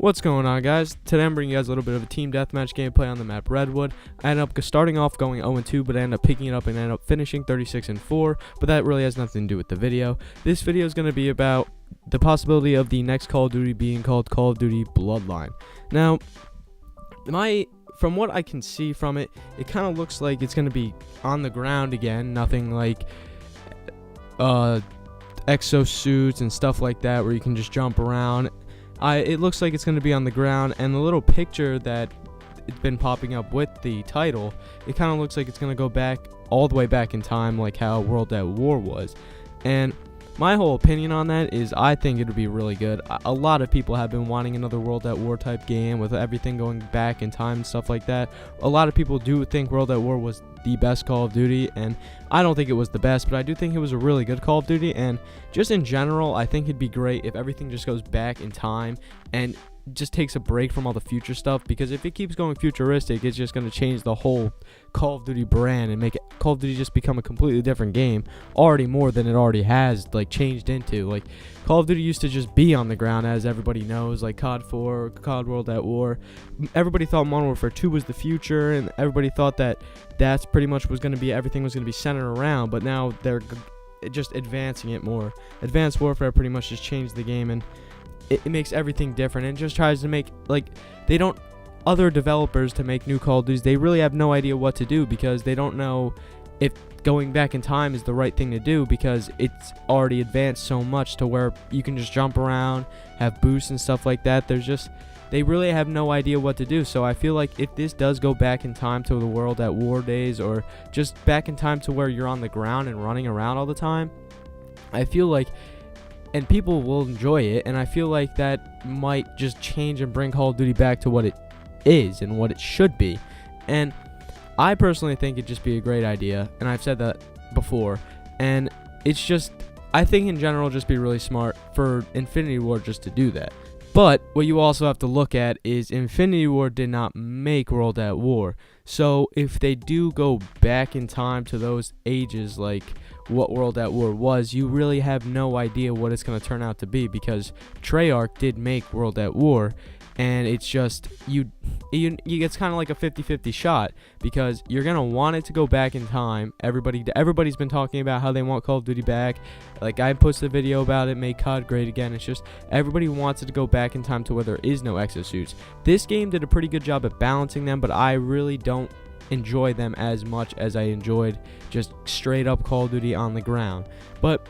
What's going on, guys? Today I'm bringing you guys a little bit of a team deathmatch gameplay on the map Redwood. I ended up starting off going 0-2, but I ended up picking it up and ended up finishing 36-4, but that really has nothing to do with the video. This video is going to be about the possibility of the next Call of Duty being called Call of Duty Bloodline. Now, from what I can see from it, it kind of looks like it's going to be on the ground again, nothing like exosuits and stuff like that where you can just jump around. It looks like it's going to be on the ground, and the little picture that it's been popping up with the title, it kind of looks like it's going to go back all the way back in time, like how World at War was. And my whole opinion on that is I think it would be really good. A lot of people have been wanting another World at War type game with everything going back in time and stuff like that. A lot of people do think World at War was the best Call of Duty, and I don't think it was the best, but I do think it was a really good Call of Duty. And just in general, I think it'd be great if everything just goes back in time and just takes a break from all the future stuff, because if it keeps going futuristic, it's just going to change the whole Call of Duty brand and make Call of Duty just become a completely different game, already more than it already has like changed into. Like, Call of Duty used to just be on the ground, as everybody knows, like COD 4, COD World at War. Everybody thought Modern Warfare 2 was the future, and everybody thought that that's pretty much was going to be, everything was going to be centered around, but now they're just advancing it more. Advanced Warfare pretty much just changed the game, and it makes everything different, and just tries to make, like, other developers to make new Call of Duties, they really have no idea what to do, because they don't know if going back in time is the right thing to do, because it's already advanced so much to where you can just jump around, have boosts and stuff like that. They really have no idea what to do. So I feel like if this does go back in time to the World at War days, or just back in time to where you're on the ground and running around all the time, I feel like, and people will enjoy it, and I feel like that might just change and bring Call of Duty back to what it is and what it should be. And I personally think it'd just be a great idea, and I've said that before, and it's just, I think in general, just be really smart for Infinity Ward just to do that. But what you also have to look at is Infinity Ward did not make World at War. So if they do go back in time to those ages, like what World at War was, you really have no idea what it's going to turn out to be, because Treyarch did make World at War, and it's just, it's kind of like a 50-50 shot, because you're going to want it to go back in time. Everybody's been talking about how they want Call of Duty back. Like, I posted a video about it, make COD great again. It's just, everybody wants it to go back in time to where there is no exosuits. This game did a pretty good job at balancing them, but I really don't enjoy them as much as I enjoyed just straight up Call of Duty on the ground. But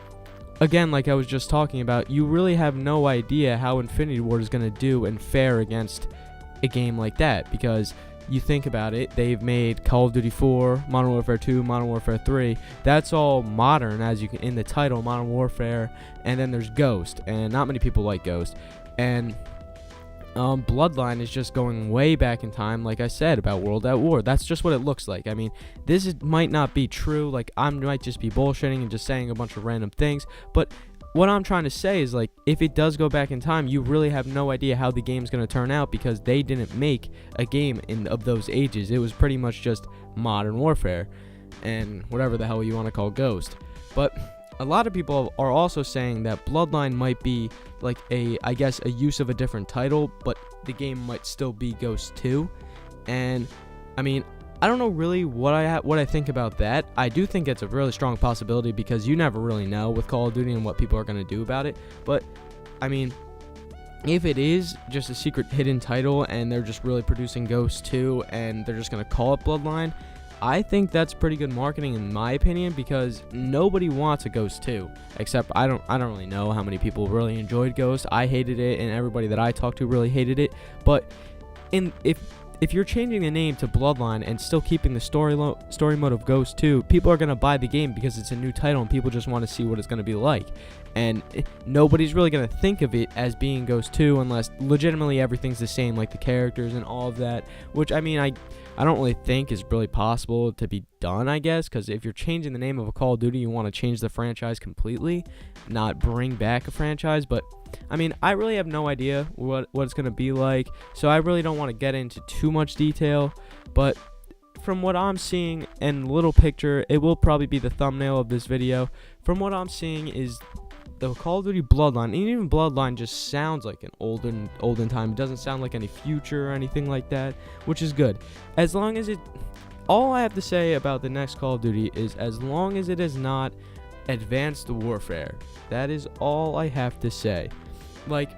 again, like I was just talking about, you really have no idea how Infinity Ward is going to do and fare against a game like that, because you think about it, they've made Call of Duty 4, Modern Warfare 2, Modern Warfare 3. That's all modern, as you can in the title, Modern Warfare, and then there's Ghost, and not many people like Ghost. And Bloodline is just going way back in time, like I said, about World at War. That's just what it looks like. I mean, might not be true. Like, I might just be bullshitting and just saying a bunch of random things. But what I'm trying to say is, like, if it does go back in time, you really have no idea how the game's going to turn out, because they didn't make a game of those ages. It was pretty much just Modern Warfare and whatever the hell you want to call Ghost. But a lot of people are also saying that Bloodline might be like I guess a use of a different title, but the game might still be Ghost 2. And I mean, I don't know really what I think about that. I do think it's a really strong possibility, because you never really know with Call of Duty and what people are going to do about it. But I mean, if it is just a secret hidden title and they're just really producing Ghost 2 and they're just going to call it Bloodline, I think that's pretty good marketing in my opinion, because nobody wants a Ghost 2, except I don't really know how many people really enjoyed Ghost. I hated it, and everybody that I talked to really hated it. But if you're changing the name to Bloodline and still keeping the story mode of Ghost 2, people are going to buy the game because it's a new title and people just want to see what it's going to be like. And nobody's really going to think of it as being Ghost 2 unless legitimately everything's the same, like the characters and all of that, which, I mean, I don't really think is really possible to be done, I guess, because if you're changing the name of a Call of Duty, you want to change the franchise completely, not bring back a franchise. But I mean, I really have no idea what it's going to be like, so I really don't want to get into too much detail. But from what I'm seeing and little picture, it will probably be the thumbnail of this video. From what I'm seeing is the Call of Duty Bloodline, and even Bloodline just sounds like an olden time. It doesn't sound like any future or anything like that, which is good. As long as it, all I have to say about the next Call of Duty is as long as it is not Advanced Warfare. That is all I have to say. Like,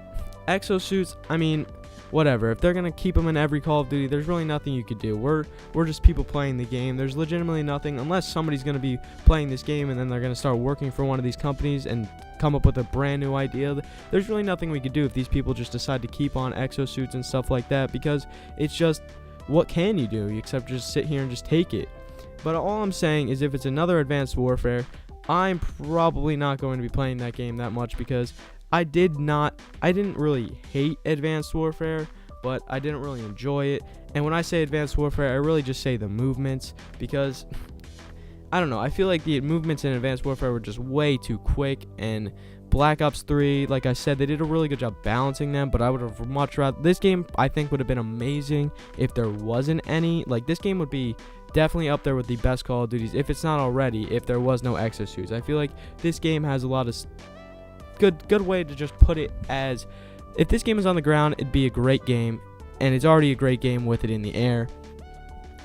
exosuits, I mean, whatever. If they're gonna keep them in every Call of Duty, there's really nothing you could do. We're just people playing the game. There's legitimately nothing, unless somebody's gonna be playing this game and then they're gonna start working for one of these companies and come up with a brand new idea. There's really nothing we could do if these people just decide to keep on exosuits and stuff like that, because it's just, what can you do except just sit here and just take it? But all I'm saying is, if it's another Advanced Warfare, I'm probably not going to be playing that game that much, because I didn't really hate Advanced Warfare, but I didn't really enjoy it. And when I say Advanced Warfare, I really just say the movements, because I don't know, I feel like the movements in Advanced Warfare were just way too quick, and Black Ops 3, like I said, they did a really good job balancing them, but I would have much rather, this game I think would have been amazing if there wasn't any. Like, this game would be definitely up there with the best Call of Duties, if it's not already, if there was no exosuits. I feel like this game has a lot of good way to just put it, as if this game is on the ground, it'd be a great game, and it's already a great game with it in the air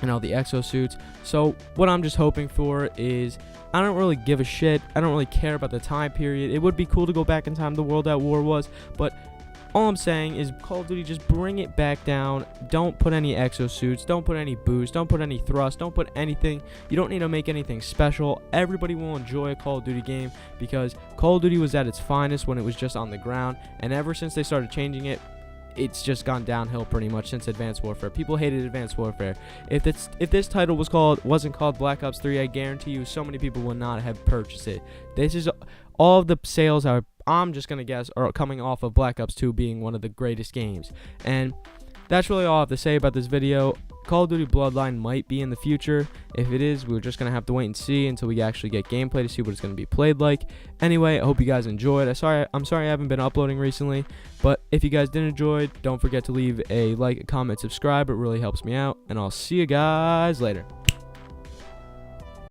and all the exosuits. So what I'm just hoping for is, I don't really give a shit. I don't really care about the time period. It would be cool to go back in time the World at War was, but all I'm saying is, Call of Duty, just bring it back down. Don't put any exosuits. Don't put any boost. Don't put any thrust. Don't put anything. You don't need to make anything special. Everybody will enjoy a Call of Duty game, because Call of Duty was at its finest when it was just on the ground, and ever since they started changing it, it's just gone downhill pretty much since Advanced Warfare. People hated Advanced Warfare. If this title wasn't called Black Ops 3, I guarantee you so many people would not have purchased it. This is all of the sales I'm just gonna guess are coming off of Black Ops 2 being one of the greatest games. And that's really all I have to say about this video. Call of Duty Bloodline might be in the future. If it is, we're just going to have to wait and see until we actually get gameplay to see what it's going to be played like. Anyway, I hope you guys enjoyed. I'm sorry I haven't been uploading recently, but if you guys did enjoy, don't forget to leave a like, a comment, subscribe. It really helps me out, and I'll see you guys later.